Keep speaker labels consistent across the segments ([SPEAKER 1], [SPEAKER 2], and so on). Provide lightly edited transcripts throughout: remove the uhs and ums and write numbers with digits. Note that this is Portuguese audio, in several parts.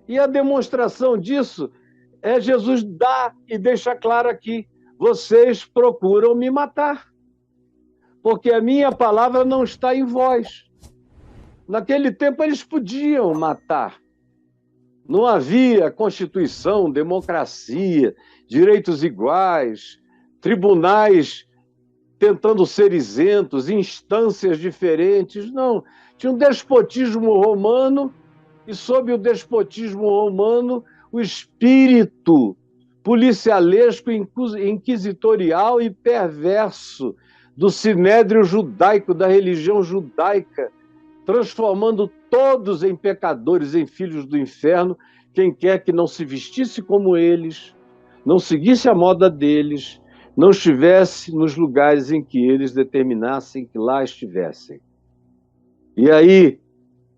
[SPEAKER 1] E a demonstração disso é Jesus dar e deixa claro aqui: vocês procuram me matar, porque a minha palavra não está em vós. Naquele tempo eles podiam matar. Não havia Constituição, democracia, direitos iguais, tribunais tentando ser isentos, instâncias diferentes. Não, tinha um despotismo romano e, sob o despotismo romano, o espírito policialesco, inquisitorial e perverso do sinédrio judaico, da religião judaica, transformando todos em pecadores, em filhos do inferno, quem quer que não se vestisse como eles, não seguisse a moda deles, não estivesse nos lugares em que eles determinassem que lá estivessem. E aí,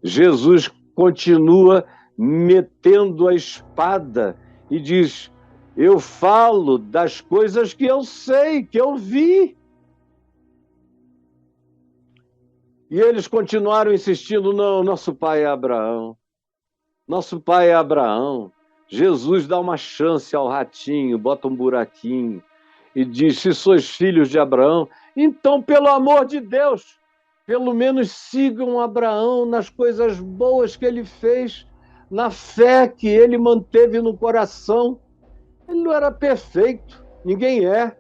[SPEAKER 1] Jesus continua metendo a espada e diz: eu falo das coisas que eu sei, que eu vi. E eles continuaram insistindo: não, nosso pai é Abraão. Nosso pai é Abraão. Jesus dá uma chance ao ratinho, bota um buraquinho e diz: se sois filhos de Abraão, então, pelo amor de Deus, pelo menos sigam Abraão nas coisas boas que ele fez, na fé que ele manteve no coração. Ele não era perfeito, ninguém é,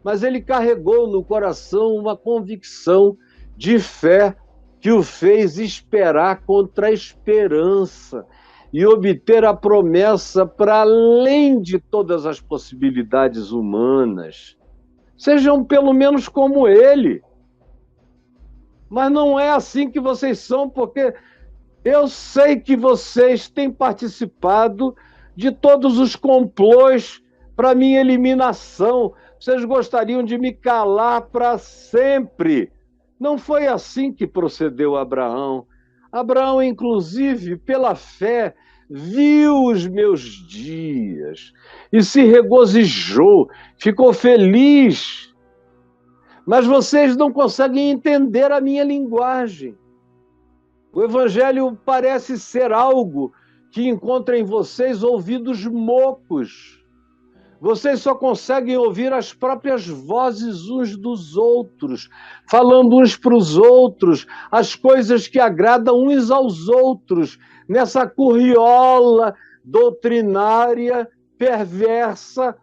[SPEAKER 1] mas ele carregou no coração uma convicção de fé que o fez esperar contra a esperança e obter a promessa para além de todas as possibilidades humanas. Sejam pelo menos como ele. Mas não é assim que vocês são, porque eu sei que vocês têm participado de todos os complôs para minha eliminação. Vocês gostariam de me calar para sempre. Não foi assim que procedeu Abraão. Abraão, inclusive, pela fé, viu os meus dias e se regozijou, ficou feliz. Mas vocês não conseguem entender a minha linguagem. O Evangelho parece ser algo que encontra em vocês ouvidos mocos. Vocês só conseguem ouvir as próprias vozes uns dos outros, falando uns para os outros as coisas que agradam uns aos outros, nessa curriola doutrinária, perversa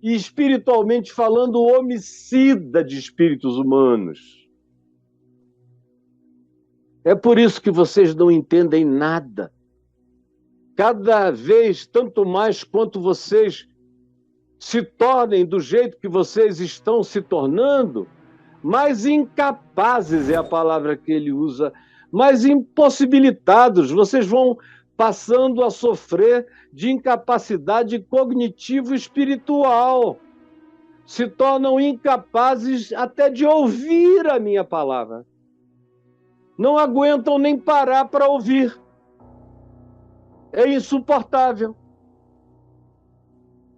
[SPEAKER 1] e, espiritualmente falando, homicida de espíritos humanos. É por isso que vocês não entendem nada. Cada vez, tanto mais quanto vocês se tornem do jeito que vocês estão se tornando, mais incapazes é a palavra que ele usa, mais impossibilitados. Vocês vão passando a sofrer de incapacidade cognitivo-espiritual. Se tornam incapazes até de ouvir a minha palavra. Não aguentam nem parar para ouvir. É insuportável.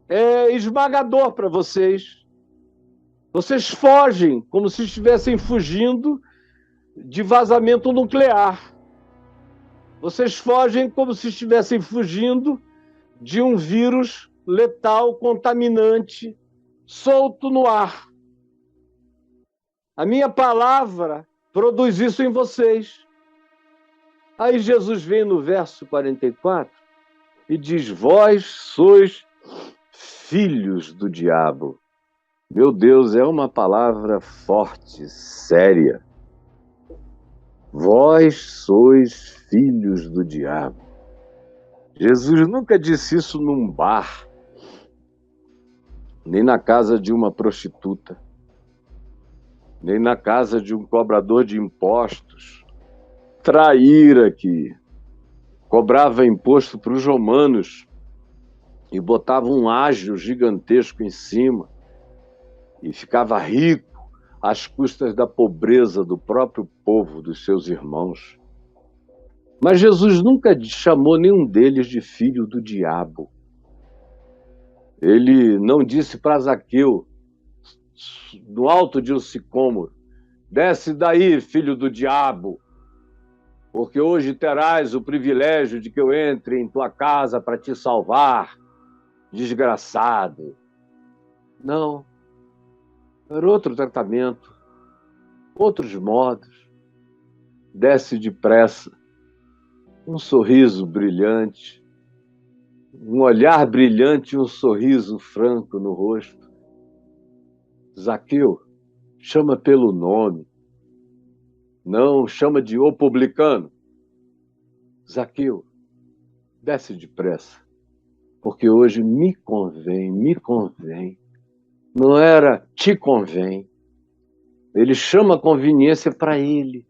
[SPEAKER 1] É esmagador para vocês. Vocês fogem como se estivessem fugindo de vazamento nuclear. Vocês fogem como se estivessem fugindo de um vírus letal, contaminante, solto no ar. A minha palavra produz isso em vocês. Aí Jesus vem no verso 44 e diz: vós sois filhos do diabo. Meu Deus, é uma palavra forte, séria. Vós sois filhos do diabo. Jesus nunca disse isso num bar, nem na casa de uma prostituta, nem na casa de um cobrador de impostos, traíra que cobrava imposto para os romanos e botava um ágio gigantesco em cima e ficava rico às custas da pobreza do próprio povo, dos seus irmãos. Mas Jesus nunca chamou nenhum deles de filho do diabo. Ele não disse para Zaqueu, no alto de um sicômoro: desce daí, filho do diabo. porque hoje terás o privilégio de que eu entre em tua casa para te salvar, desgraçado. Não, era outro tratamento, outros modos. Desce depressa, um sorriso brilhante, um olhar brilhante e um sorriso franco no rosto. Zaqueu, chama pelo nome, não chama de ô publicano. Zaqueu, desce depressa, porque hoje me convém, me convém. Não era te convém. Ele chama a conveniência para ele.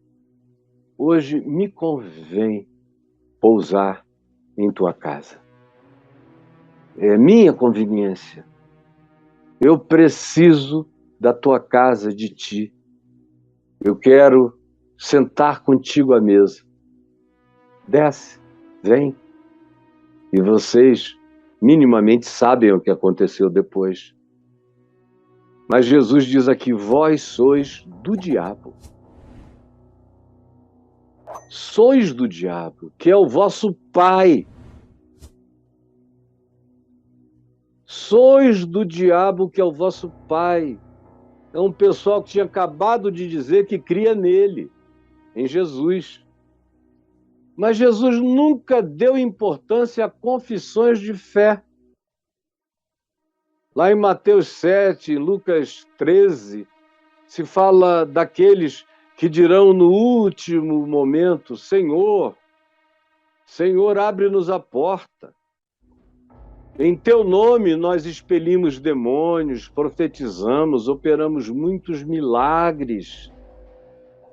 [SPEAKER 1] Hoje me convém pousar em tua casa. É minha conveniência. Eu preciso da tua casa, de ti. Eu quero sentar contigo à mesa. Desce, vem. E vocês minimamente sabem o que aconteceu depois. Mas Jesus diz aqui, vós sois do diabo. Sois do diabo, que é o vosso pai. Sois do diabo, que é o vosso pai. É um pessoal que tinha acabado de dizer que cria nele, em Jesus. Mas Jesus nunca deu importância a confissões de fé. Lá em Mateus 7, em Lucas 13, se fala daqueles que dirão no último momento, Senhor, Senhor, abre-nos a porta. Em teu nome nós expelimos demônios, profetizamos, operamos muitos milagres.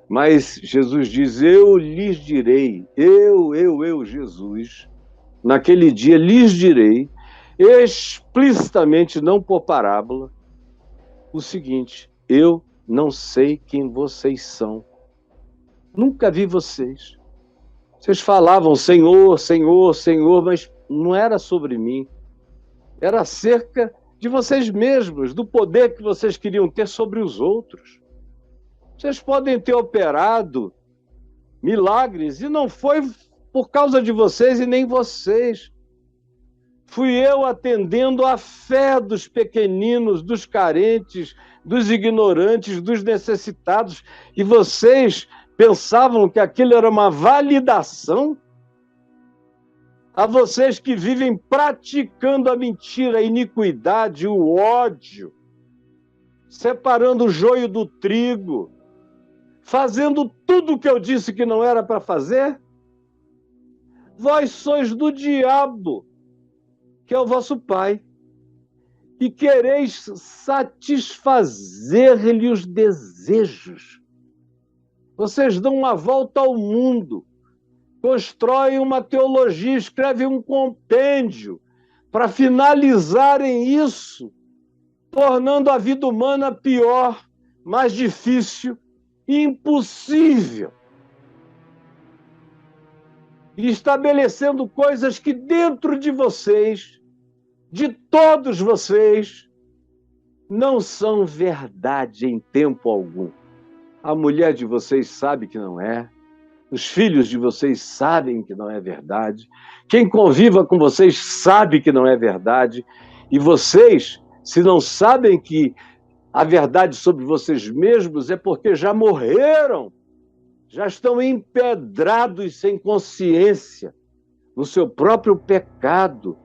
[SPEAKER 1] Mas Jesus diz, eu lhes direi, eu, Jesus, naquele dia lhes direi, explicitamente, não por parábola, o seguinte, eu não sei quem vocês são. Nunca vi vocês. Vocês falavam Senhor, Senhor, Senhor, mas não era sobre mim. Era acerca de vocês mesmos, do poder que vocês queriam ter sobre os outros. Vocês podem ter operado milagres e não foi por causa de vocês e nem vocês. Fui eu atendendo à fé dos pequeninos, dos carentes, dos ignorantes, dos necessitados. E vocês pensavam que aquilo era uma validação? A vocês que vivem praticando a mentira, a iniquidade, o ódio, separando o joio do trigo, fazendo tudo o que eu disse que não era para fazer? Vós sois do diabo, que é o vosso pai, e quereis satisfazer-lhe os desejos. Vocês dão uma volta ao mundo, constroem uma teologia, escrevem um compêndio para finalizarem isso, tornando a vida humana pior, mais difícil, impossível. E estabelecendo coisas que dentro de vocês, de todos vocês, não são verdade em tempo algum. A mulher de vocês sabe que não é, os filhos de vocês sabem que não é verdade, quem conviva com vocês sabe que não é verdade, e vocês, se não sabem que a verdade sobre vocês mesmos é porque já morreram, já estão empedrados sem consciência no seu próprio pecado,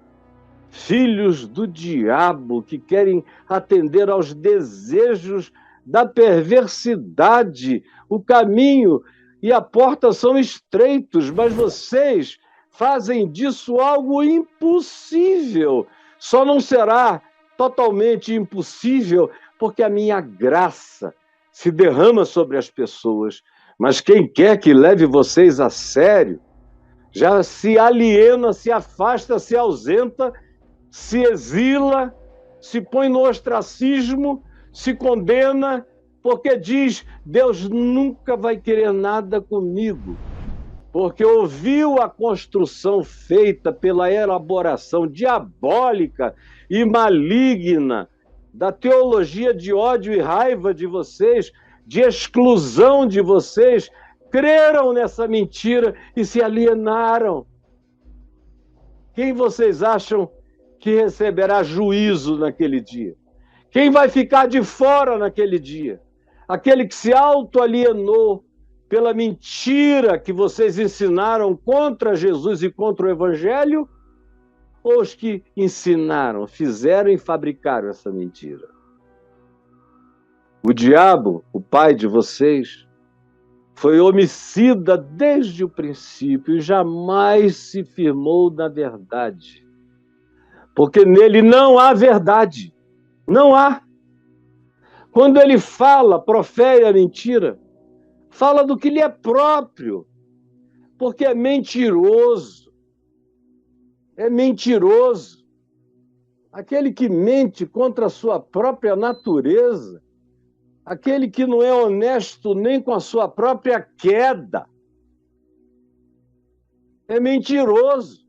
[SPEAKER 1] filhos do diabo que querem atender aos desejos da perversidade. O caminho e a porta são estreitos, mas vocês fazem disso algo impossível. Só não será totalmente impossível porque a minha graça se derrama sobre as pessoas. Mas quem quer que leve vocês a sério, já se aliena, se afasta, se ausenta, se exila, se põe no ostracismo, se condena, porque diz, Deus nunca vai querer nada comigo, porque ouviu a construção feita pela elaboração diabólica e maligna da teologia de ódio e raiva de vocês, de exclusão de vocês, creram nessa mentira e se alienaram. Quem vocês acham que receberá juízo naquele dia? Quem vai ficar de fora naquele dia? Aquele que se autoalienou pela mentira que vocês ensinaram contra Jesus e contra o Evangelho? Ou os que ensinaram, fizeram e fabricaram essa mentira? O diabo, o pai de vocês, foi homicida desde o princípio e jamais se firmou na verdade. Porque nele não há verdade. Não há. Quando ele fala, profere a mentira, fala do que lhe é próprio, porque é mentiroso. É mentiroso. Aquele que mente contra a sua própria natureza, aquele que não é honesto nem com a sua própria queda, é mentiroso.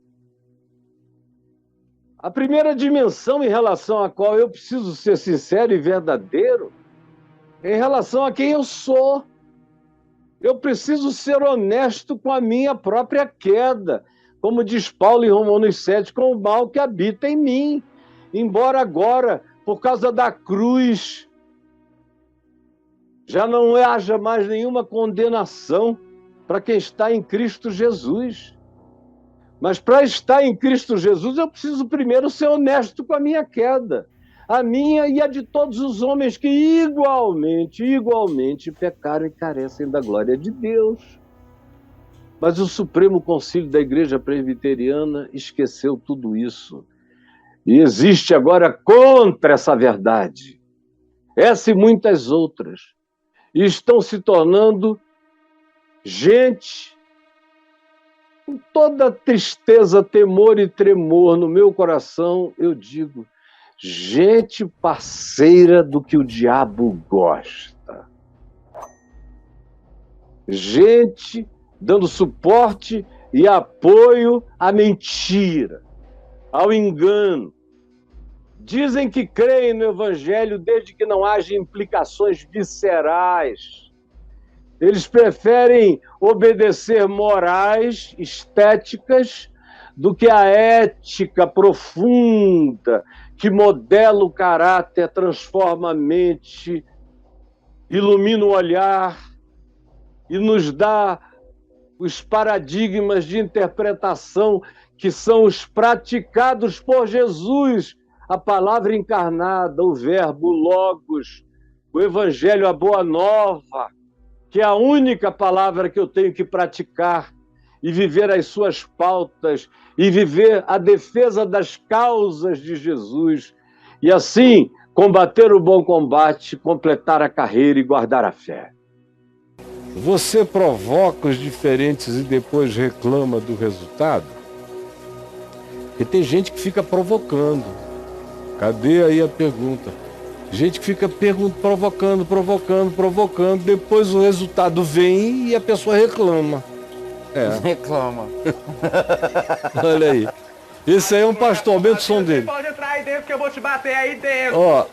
[SPEAKER 1] A primeira dimensão em relação à qual eu preciso ser sincero e verdadeiro é em relação a quem eu sou. Eu preciso ser honesto com a minha própria queda, como diz Paulo em Romanos 7, com o mal que habita em mim. Embora agora, por causa da cruz, já não haja mais nenhuma condenação para quem está em Cristo Jesus. Mas para estar em Cristo Jesus, eu preciso primeiro ser honesto com a minha queda, a minha e a de todos os homens que igualmente pecaram e carecem da glória de Deus. Mas o Supremo Concílio da Igreja Presbiteriana esqueceu tudo isso. E existe agora contra essa verdade. Essa e muitas outras. E estão se tornando gente com toda tristeza, temor e tremor no meu coração, eu digo, gente parceira do que o diabo gosta. Gente dando suporte e apoio à mentira, ao engano. Dizem que creem no Evangelho desde que não haja implicações viscerais. Eles preferem obedecer morais, estéticas, do que a ética profunda que modela o caráter, transforma a mente, ilumina o olhar e nos dá os paradigmas de interpretação que são os praticados por Jesus, a palavra encarnada, o verbo, o logos, o Evangelho, a boa nova, que é a única palavra que eu tenho que praticar e viver as suas pautas e viver a defesa das causas de Jesus e assim combater o bom combate, completar a carreira e guardar a fé.
[SPEAKER 2] Você provoca os diferentes e depois reclama do resultado? Porque tem gente que fica provocando. Cadê aí a pergunta? Gente que fica provocando, depois o resultado vem e a pessoa reclama.
[SPEAKER 3] Reclama.
[SPEAKER 2] Olha aí. Esse aí é um pastor, aumenta o som dele.
[SPEAKER 4] Você pode entrar aí dentro que eu vou te bater aí dentro.
[SPEAKER 2] Ó.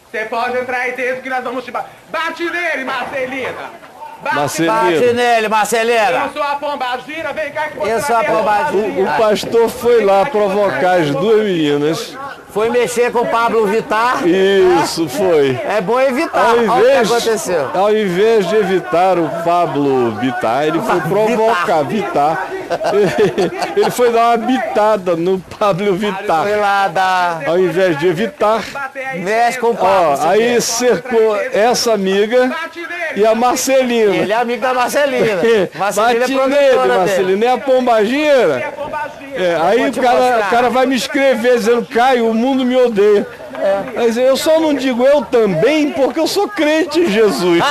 [SPEAKER 4] Você pode entrar aí dentro que nós vamos te bater. Bate nele, Marcelina.
[SPEAKER 3] Bate nele, Marcelina.
[SPEAKER 4] Eu sou a pombagira, vem cá que você
[SPEAKER 3] Eu sou a pombagira.
[SPEAKER 2] O pastor foi lá provocar as duas meninas.
[SPEAKER 3] Foi mexer com o Pablo Vittar.
[SPEAKER 2] Isso, foi.
[SPEAKER 3] É bom evitar. Olha o que aconteceu.
[SPEAKER 2] Ao invés de evitar o Pablo Vittar, ele foi provocar Vittar. Ele foi dar uma bitada no Pablo Vittar.
[SPEAKER 3] Foi lá dar...
[SPEAKER 2] Ao invés de evitar,
[SPEAKER 3] mexe com o Pablo.
[SPEAKER 2] aí cercou essa amiga e a Marcelina.
[SPEAKER 3] Ele é amigo da Marcelina. Marcelina
[SPEAKER 2] Bate
[SPEAKER 3] é
[SPEAKER 2] nele,
[SPEAKER 3] produtora
[SPEAKER 2] Marcelina. É a pombagira? Aí o cara vai me escrever dizendo, Caio, o mundo me odeia. Mas eu só não digo eu também porque eu sou crente em Jesus.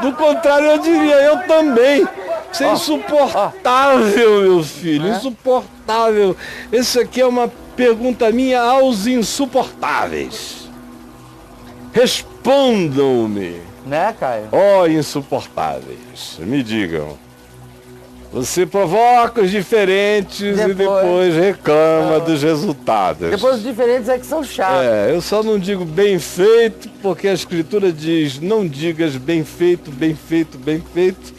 [SPEAKER 2] Do contrário, eu diria eu também. Isso é insuportável, meu filho, insuportável. Isso aqui é uma pergunta minha aos insuportáveis. Respondam-me.
[SPEAKER 3] Né, Caio?
[SPEAKER 2] Ó insuportáveis, me digam. Você provoca os diferentes e depois reclama dos resultados.
[SPEAKER 3] Depois os diferentes é que são chatos.
[SPEAKER 2] Eu só não digo bem feito, porque a Escritura diz, não digas bem feito, bem feito, bem feito,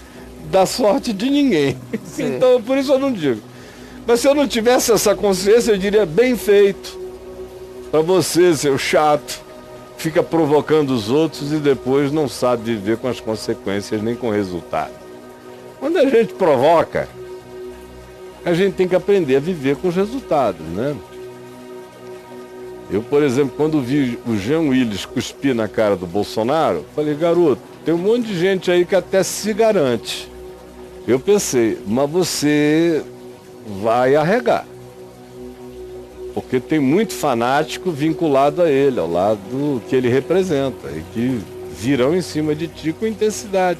[SPEAKER 2] dá sorte de ninguém.
[SPEAKER 3] Sim.
[SPEAKER 2] Então, por isso eu não digo. Mas se eu não tivesse essa consciência, eu diria bem feito. Para você, seu chato, fica provocando os outros e depois não sabe viver com as consequências nem com o resultado. Quando a gente provoca, a gente tem que aprender a viver com os resultados, né? Eu, por exemplo, quando vi o Jean Willis cuspir na cara do Bolsonaro, falei, garoto, tem um monte de gente aí que até se garante. Eu pensei, mas você vai arregar. Porque tem muito fanático vinculado a ele, ao lado que ele representa, e que virão em cima de ti com intensidade.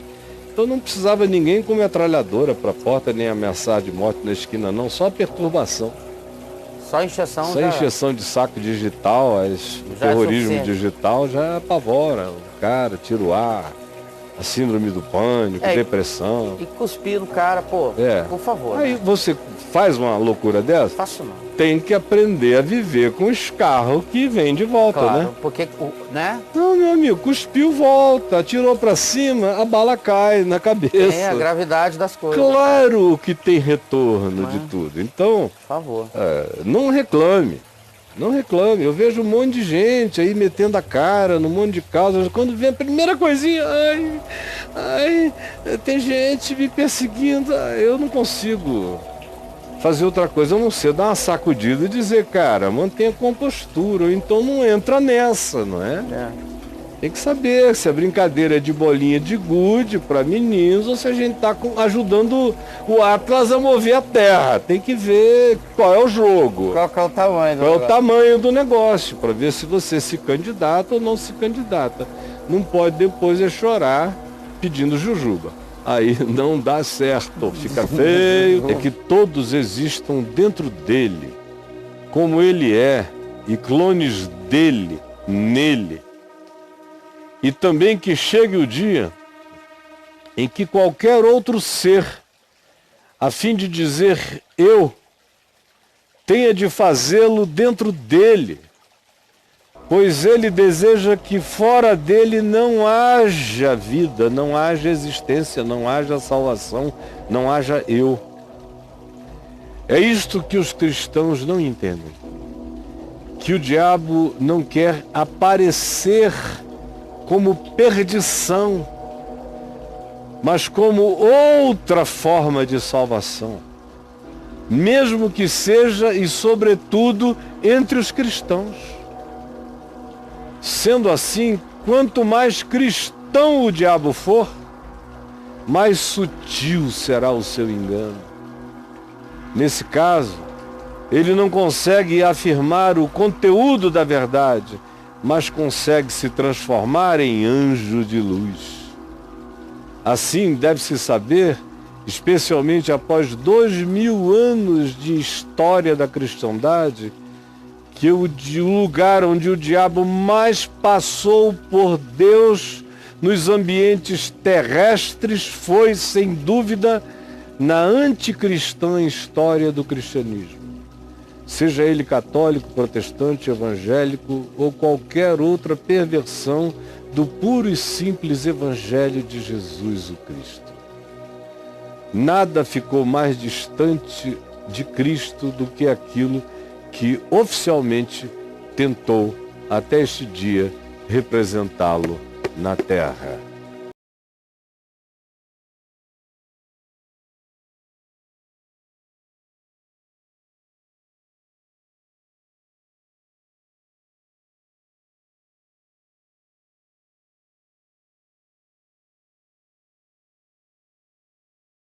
[SPEAKER 2] Então não precisava ninguém com metralhadora para a porta, nem ameaçar de morte na esquina, não. Só perturbação.
[SPEAKER 3] Só injeção.
[SPEAKER 2] Só injeção de saco digital, o terrorismo digital já apavora o cara, tira o ar, a síndrome do pânico, depressão.
[SPEAKER 3] E cuspir no cara, por favor.
[SPEAKER 2] Aí você faz uma loucura dessa?
[SPEAKER 3] Faço não.
[SPEAKER 2] Tem que aprender a viver com o escarro que vem de volta,
[SPEAKER 3] claro,
[SPEAKER 2] né?
[SPEAKER 3] Porque, né?
[SPEAKER 2] Não, meu amigo, cuspiu, volta, atirou pra cima, a bala cai na cabeça.
[SPEAKER 3] É a gravidade das coisas.
[SPEAKER 2] Claro que tem retorno de tudo. Então,
[SPEAKER 3] por favor.
[SPEAKER 2] Não reclame. Não reclame. Eu vejo um monte de gente aí metendo a cara num monte de causas. Quando vem a primeira coisinha, tem gente me perseguindo. Eu não consigo fazer outra coisa, eu não sei, dar uma sacudida e dizer, cara, mantenha a compostura, ou então não entra nessa, não é? Tem que saber se a brincadeira é de bolinha de gude para meninos ou se a gente está ajudando o Atlas a mover a terra. Tem que ver qual é o jogo.
[SPEAKER 3] Qual é o tamanho do
[SPEAKER 2] negócio. Qual é o tamanho do negócio, para ver se você se candidata ou não se candidata. Não pode depois chorar pedindo jujuba. Aí não dá certo, fica feio. É que todos existam dentro dele, como ele é, e clones dele, nele. E também que chegue o dia em que qualquer outro ser, a fim de dizer eu, tenha de fazê-lo dentro dele, pois ele deseja que fora dele não haja vida, não haja existência, não haja salvação, não haja eu. É isto que os cristãos não entendem. Que o diabo não quer aparecer como perdição, mas como outra forma de salvação. Mesmo que seja, e sobretudo, entre os cristãos. Sendo assim, quanto mais cristão o diabo for, mais sutil será o seu engano. Nesse caso, ele não consegue afirmar o conteúdo da verdade, mas consegue se transformar em anjo de luz. Assim, deve-se saber, especialmente após 2000 anos de história da cristandade, que o lugar onde o diabo mais passou por Deus nos ambientes terrestres foi, sem dúvida, na anticristã história do cristianismo. Seja ele católico, protestante, evangélico ou qualquer outra perversão do puro e simples evangelho de Jesus o Cristo. Nada ficou mais distante de Cristo do que aquilo que oficialmente tentou, até este dia, representá-lo na terra.